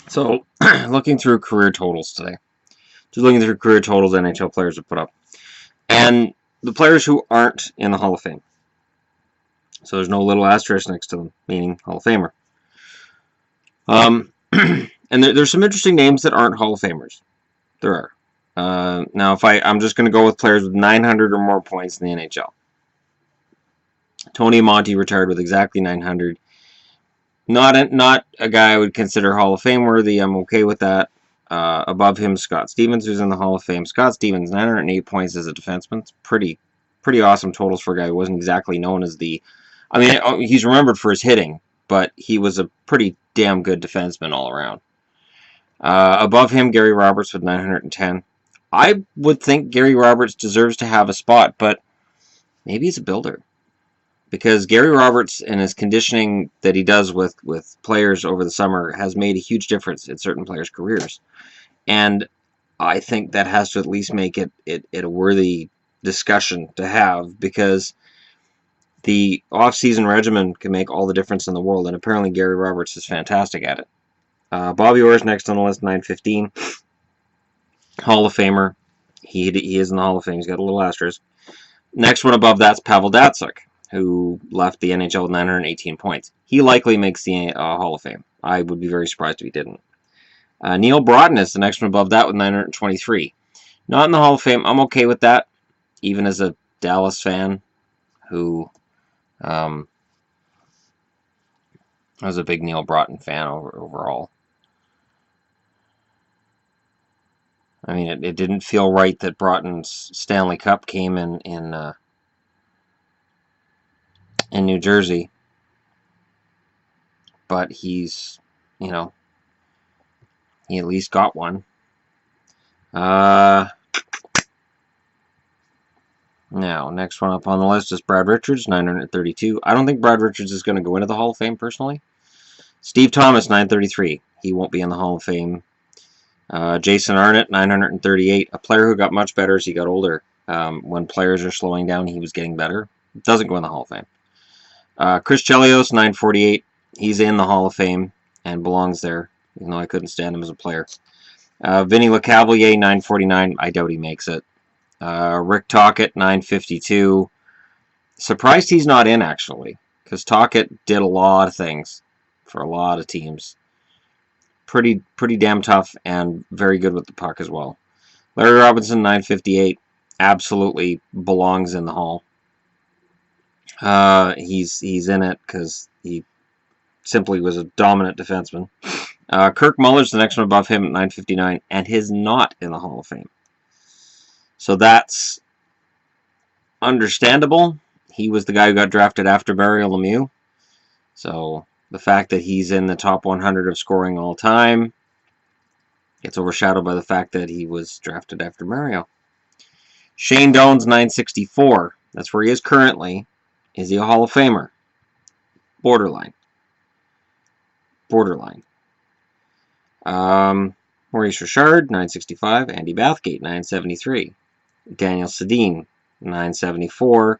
So, looking through career totals today. Just looking through career totals NHL players have put up. And the players who aren't in the Hall of Fame. So there's no little asterisk next to them, meaning Hall of Famer. And there's some interesting names that aren't Hall of Famers. There are. Now, I'm just going to go with players with 900 or more points in the NHL. Tony Monty retired with exactly 900. Not a guy I would consider Hall of Fame worthy. I'm okay with that. Above him, Scott Stevens, who's in the Hall of Fame. Scott Stevens, 908 points as a defenseman. It's pretty awesome totals for a guy who wasn't exactly known as the... I mean, he's remembered for his hitting, but he was a pretty damn good defenseman all around. Above him, Gary Roberts with 910. I would think Gary Roberts deserves to have a spot, but maybe he's a builder. Because Gary Roberts and his conditioning that he does with players over the summer has made a huge difference in certain players' careers. And I think that has to at least make it a worthy discussion to have, because the off-season regimen can make all the difference in the world, and apparently Gary Roberts is fantastic at it. Bobby Orr's next on the list, 915. Hall of Famer. He is in the Hall of Fame. He's got a little asterisk. Next one above that's Pavel Datsyuk, who left the NHL with 918 points. He likely makes the Hall of Fame. I would be very surprised if he didn't. Neil Broughton is the next one above that with 923. Not in the Hall of Fame. I'm okay with that, even as a Dallas fan who I was a big Neil Broughton fan overall. I mean, it didn't feel right that Broughton's Stanley Cup came in New Jersey, but he's, you know, he at least got one. Now, next one up on the list is Brad Richards, 932. I don't think Brad Richards is going to go into the Hall of Fame, personally. Steve Thomas, 933. He won't be in the Hall of Fame. Jason Arnott, 938. A player who got much better as he got older. When players are slowing down, he was getting better. Doesn't go in the Hall of Fame. Chris Chelios, 948. He's in the Hall of Fame and belongs there, even though I couldn't stand him as a player. Vinny Lecavalier, 949. I doubt he makes it. Rick Tocchet, 952. Surprised he's not in, actually, because Tocchet did a lot of things for a lot of teams. Pretty damn tough and very good with the puck as well. Larry Robinson, 958. Absolutely belongs in the Hall. He's in it because he simply was a dominant defenseman. Kirk Muller's the next one above him at 959, and he's not in the Hall of Fame. So that's understandable. He was the guy who got drafted after Mario Lemieux. So the fact that he's in the top 100 of scoring all time gets overshadowed by the fact that he was drafted after Mario. Shane Doan's 964. That's where he is currently. Is he a Hall of Famer? Borderline. Maurice Richard, 965. Andy Bathgate, 973. Daniel Sedin, 974.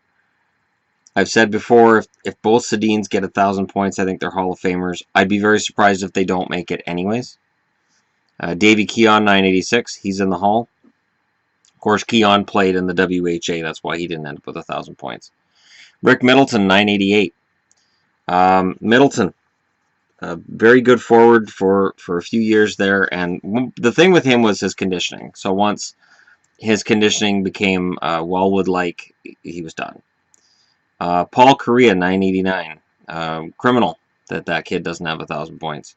I've said before, if both Sedins get 1,000 points, I think they're Hall of Famers. I'd be very surprised if they don't make it anyways. Davey Keon, 986. He's in the Hall. Of course, Keon played in the WHA. That's why he didn't end up with 1,000 points. Rick Middleton, 988. Middleton, a very good forward for a few years there. And the thing with him was his conditioning. So once his conditioning became Wellwood-like, he was done. Paul Correa, 989. Criminal that kid doesn't have 1,000 points.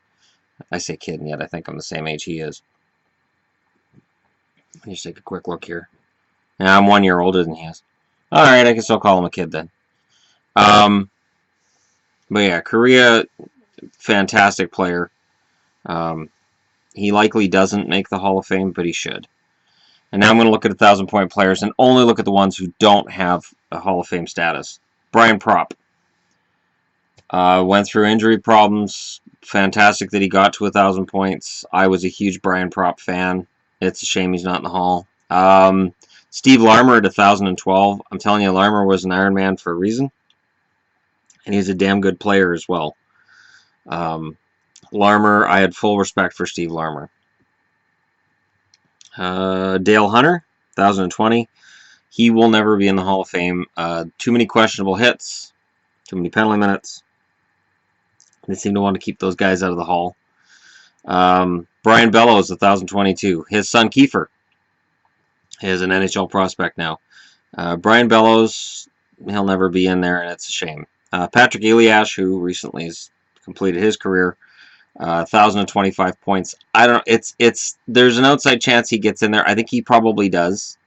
I say kid, and yet I think I'm the same age he is. Let me just take a quick look here. Yeah, I'm 1 year older than he is. Alright, I can still call him a kid then. But yeah, Correa, fantastic player. He likely doesn't make the Hall of Fame, but he should. And now I'm going to look at 1,000-point players and only look at the ones who don't have a Hall of Fame status. Brian Propp. Went through injury problems. Fantastic that he got to 1,000 points. I was a huge Brian Propp fan. It's a shame he's not in the Hall. Steve Larmer at 1,012. I'm telling you, Larmer was an Iron Man for a reason. And he's a damn good player as well. Larmer, I had full respect for Steve Larmer. Dale Hunter, 1,020. He will never be in the Hall of Fame. Too many questionable hits, too many penalty minutes. They seem to want to keep those guys out of the Hall. Brian Bellows, 1,022. His son Kiefer is an NHL prospect now. Brian Bellows, he'll never be in there, and it's a shame. Patrick Elias, who recently has completed his career, 1,025 points. I don't know. There's an outside chance he gets in there. I think he probably does,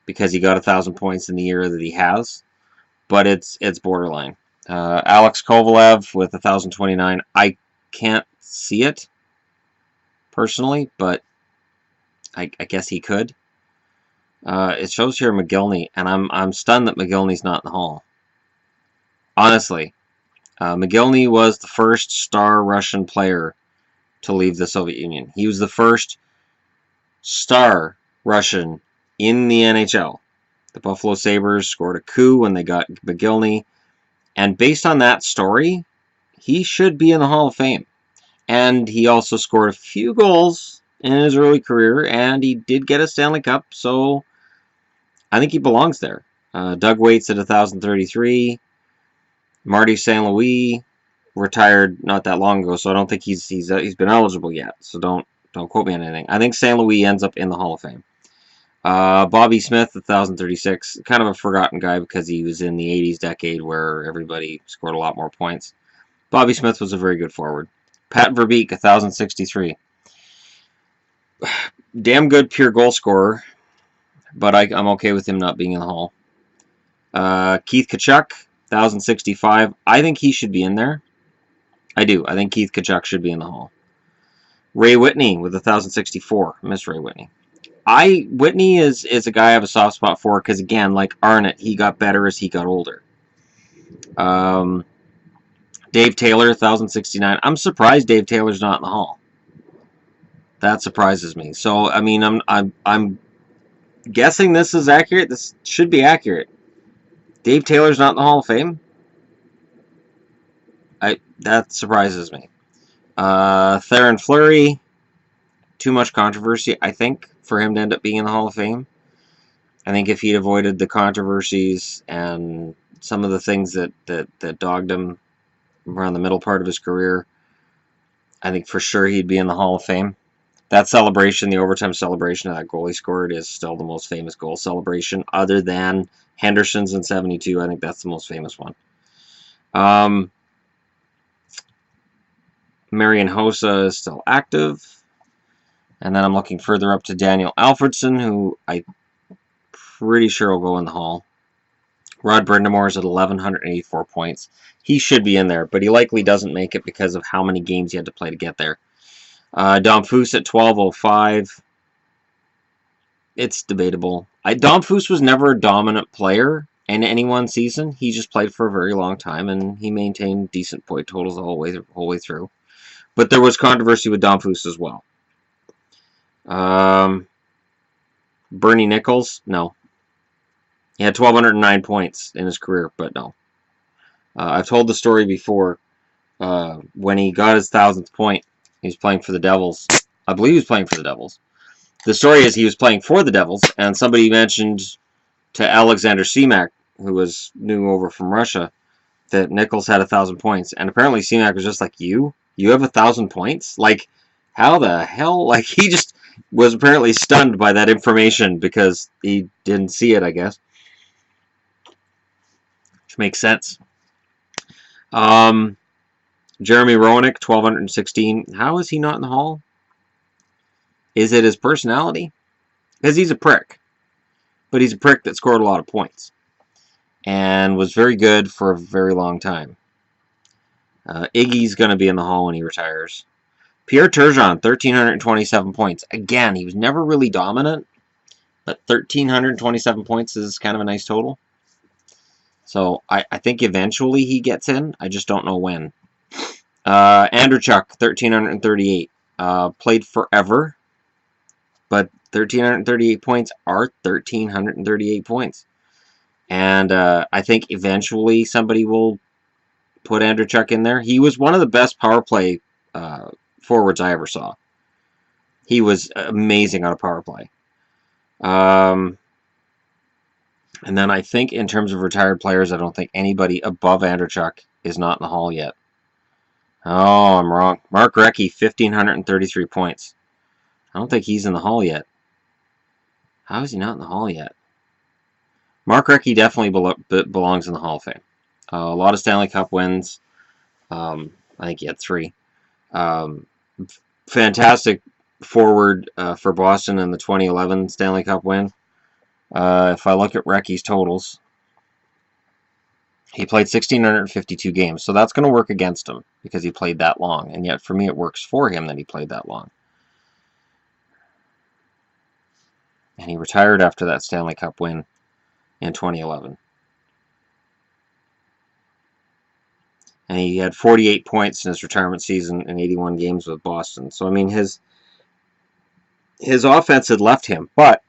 because he got 1,000 points in the year that he has, but it's borderline. Alex Kovalev with 1,029. I can't see it personally, but I guess he could. It shows here McGillney, and I'm stunned that McGillney's not in the Hall. Honestly, McGillney was the first star Russian player to leave the Soviet Union. He was the first star Russian in the NHL. The Buffalo Sabres scored a coup when they got McGillney, and based on that story, he should be in the Hall of Fame. And he also scored a few goals in his early career, and he did get a Stanley Cup, so I think he belongs there. Doug Waits at 1,033. Marty St. Louis retired not that long ago, so I don't think he's been eligible yet. So don't quote me on anything. I think St. Louis ends up in the Hall of Fame. Bobby Smith, 1,036. Kind of a forgotten guy because he was in the 80s decade where everybody scored a lot more points. Bobby Smith was a very good forward. Pat Verbeek, 1,063. Damn good pure goal scorer, but I'm okay with him not being in the Hall. Keith Tkachuk, 1,065. I think he should be in there. I do. I think Keith Tkachuk should be in the Hall. Ray Whitney with 1,064. Miss Ray Whitney. Whitney is a guy I have a soft spot for because, again, like Arnott, he got better as he got older. Dave Taylor, 1,069. I'm surprised Dave Taylor's not in the Hall. That surprises me. So, I mean, I'm guessing this is accurate. This should be accurate. Dave Taylor's not in the Hall of Fame? That surprises me. Theron Fleury, too much controversy, I think, for him to end up being in the Hall of Fame. I think if he'd avoided the controversies and some of the things that dogged him around the middle part of his career, I think for sure he'd be in the Hall of Fame. That celebration, the overtime celebration of that goal he scored, is still the most famous goal celebration, other than Henderson's in 72. I think that's the most famous one. Marian Hossa is still active. And then I'm looking further up to Daniel Alfredson, who I'm pretty sure will go in the Hall. Rod Brind'Amour is at 1,184 points. He should be in there, but he likely doesn't make it because of how many games he had to play to get there. Dom Foose at 1,205. It's debatable. Dom Foose was never a dominant player in any one season. He just played for a very long time, and he maintained decent point totals the whole way through. But there was controversy with Dom Foose as well. Bernie Nichols, no. He had 1,209 points in his career, but no. I've told the story before. When he got his 1,000th point, he was playing for the Devils. I believe he was playing for the Devils. The story is he was playing for the Devils, and somebody mentioned to Alexander Semak, who was new over from Russia, that Nichols had 1,000 points. And apparently Semak was just like, you have 1,000 points? Like, how the hell? Like, he just was apparently stunned by that information because he didn't see it, I guess. Which makes sense. Jeremy Roenick, 1,216. How is he not in the Hall? Is it his personality? Because he's a prick. But he's a prick that scored a lot of points. And was very good for a very long time. Iggy's going to be in the Hall when he retires. Pierre Turgeon, 1,327 points. Again, he was never really dominant. But 1,327 points is kind of a nice total. So I think eventually he gets in. I just don't know when. Andreychuk, 1,338. Played forever. But 1,338 points are 1,338 points. And I think eventually somebody will put Andreychuk in there. He was one of the best power play forwards I ever saw. He was amazing on a power play. And then I think in terms of retired players, I don't think anybody above Andrechuk is not in the Hall yet. Oh, I'm wrong. Mark Recchi, 1,533 points. I don't think he's in the Hall yet. How is he not in the Hall yet? Mark Recchi definitely belongs in the Hall of Fame. A lot of Stanley Cup wins. I think he had 3. Fantastic forward for Boston in the 2011 Stanley Cup win. If I look at Recchi's totals, he played 1,652 games, so that's going to work against him because he played that long, and yet for me it works for him that he played that long. And he retired after that Stanley Cup win in 2011. And he had 48 points in his retirement season in 81 games with Boston. So, I mean, his offense had left him, but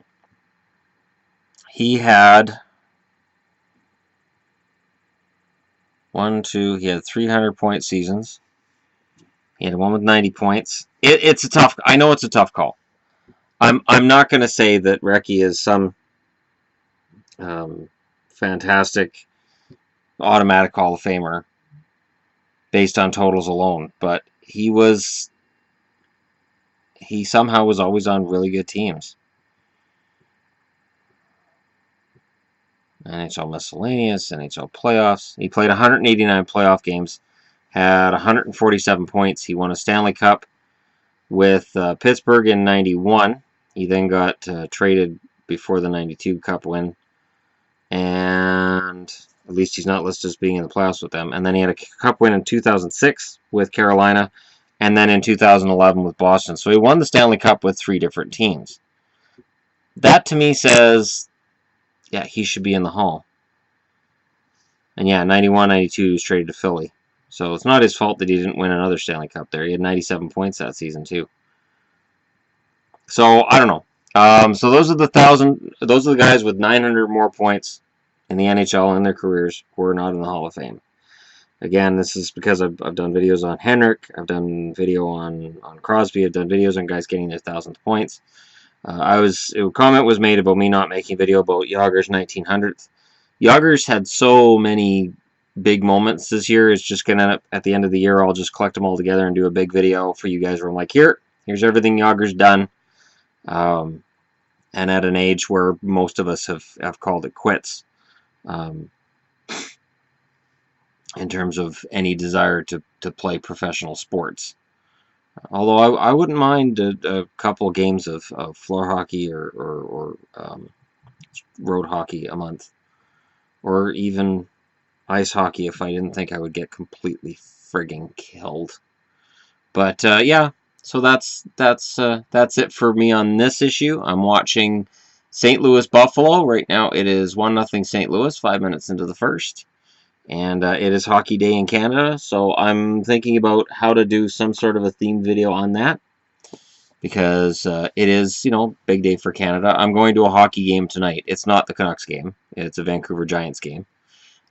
he had he had 300-point seasons. He had one with 90 points. It's a tough. I know it's a tough call. I'm not going to say that Recchi is some fantastic automatic Hall of Famer based on totals alone, but he somehow was always on really good teams. NHL miscellaneous, NHL playoffs. He played 189 playoff games, had 147 points. He won a Stanley Cup with Pittsburgh in 91. He then got traded before the 92 Cup win, and at least he's not listed as being in the playoffs with them. And then he had a Cup win in 2006 with Carolina, and then in 2011 with Boston. So he won the Stanley Cup with 3 different teams. That to me says, yeah, he should be in the Hall. And yeah, 91, 92, he was traded to Philly. So it's not his fault that he didn't win another Stanley Cup there. He had 97 points that season too. So I don't know. So those are the guys with 900 more points in the NHL in their careers who are not in the Hall of Fame. Again, this is because I've done videos on Henrik. I've done video on Crosby. I've done videos on guys getting their 1,000th points. A comment was made about me not making a video about Jágr's 1900th. Jágr's had so many big moments this year. It's just going to, at the end of the year, I'll just collect them all together and do a big video for you guys where I'm like, here's everything Jágr's done. And at an age where most of us have called it quits. In terms of any desire to play professional sports. Although I wouldn't mind a couple games of floor hockey or road hockey a month. Or even ice hockey if I didn't think I would get completely frigging killed. But yeah, so that's it for me on this issue. I'm watching St. Louis Buffalo. Right now it is 1-0 St. Louis, 5 minutes into the first. And it is Hockey Day in Canada, so I'm thinking about how to do some sort of a themed video on that. Because it is, big day for Canada. I'm going to a hockey game tonight. It's not the Canucks game. It's a Vancouver Giants game.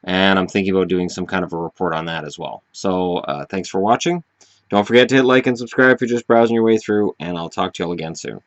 And I'm thinking about doing some kind of a report on that as well. So thanks for watching. Don't forget to hit like and subscribe if you're just browsing your way through, and I'll talk to you all again soon.